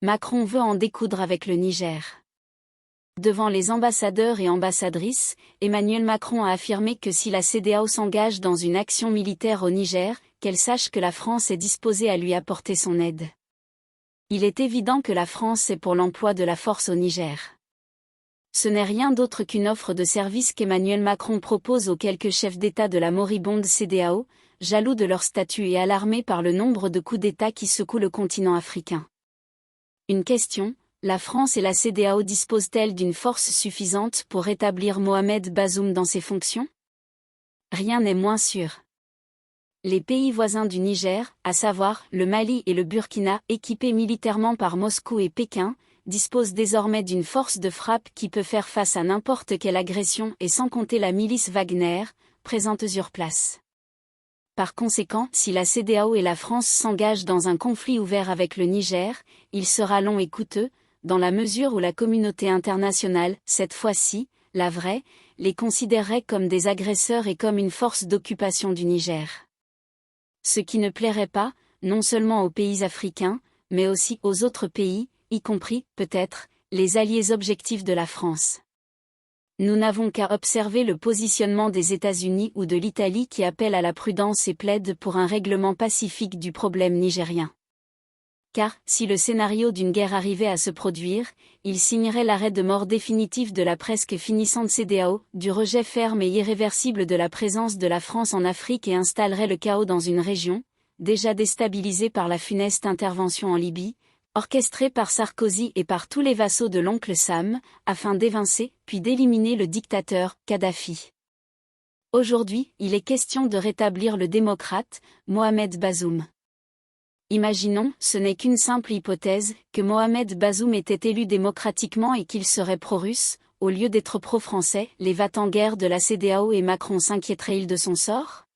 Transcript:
Macron veut en découdre avec le Niger. Devant les ambassadeurs et ambassadrices, Emmanuel Macron a affirmé que si la CEDEAO s'engage dans une action militaire au Niger, qu'elle sache que la France est disposée à lui apporter son aide. Il est évident que la France est pour l'emploi de la force au Niger. Ce n'est rien d'autre qu'une offre de service qu'Emmanuel Macron propose aux quelques chefs d'État de la moribonde CEDEAO, jaloux de leur statut et alarmés par le nombre de coups d'État qui secouent le continent africain. Une question: la France et la CEDEAO disposent-elles d'une force suffisante pour rétablir Mohamed Bazoum dans ses fonctions? Rien n'est moins sûr. Les pays voisins du Niger, à savoir le Mali et le Burkina, équipés militairement par Moscou et Pékin, disposent désormais d'une force de frappe qui peut faire face à n'importe quelle agression et sans compter la milice Wagner, présente sur place. Par conséquent, si la CEDEAO et la France s'engagent dans un conflit ouvert avec le Niger, il sera long et coûteux, dans la mesure où la communauté internationale, cette fois-ci, la vraie, les considérerait comme des agresseurs et comme une force d'occupation du Niger. Ce qui ne plairait pas, non seulement aux pays africains, mais aussi aux autres pays, y compris, peut-être, les alliés objectifs de la France. Nous n'avons qu'à observer le positionnement des États-Unis ou de l'Italie qui appellent à la prudence et plaident pour un règlement pacifique du problème nigérien. Car, si le scénario d'une guerre arrivait à se produire, il signerait l'arrêt de mort définitif de la presque finissante CEDEAO, du rejet ferme et irréversible de la présence de la France en Afrique et installerait le chaos dans une région, déjà déstabilisée par la funeste intervention en Libye, orchestrée par Sarkozy et par tous les vassaux de l'oncle Sam, afin d'évincer, puis d'éliminer le dictateur, Kadhafi. Aujourd'hui, il est question de rétablir le démocrate, Mohamed Bazoum. Imaginons, ce n'est qu'une simple hypothèse, que Mohamed Bazoum était élu démocratiquement et qu'il serait pro-russe, au lieu d'être pro-français, les va-t-en-guerre de la CEDEAO et Macron s'inquiéterait-il de son sort ?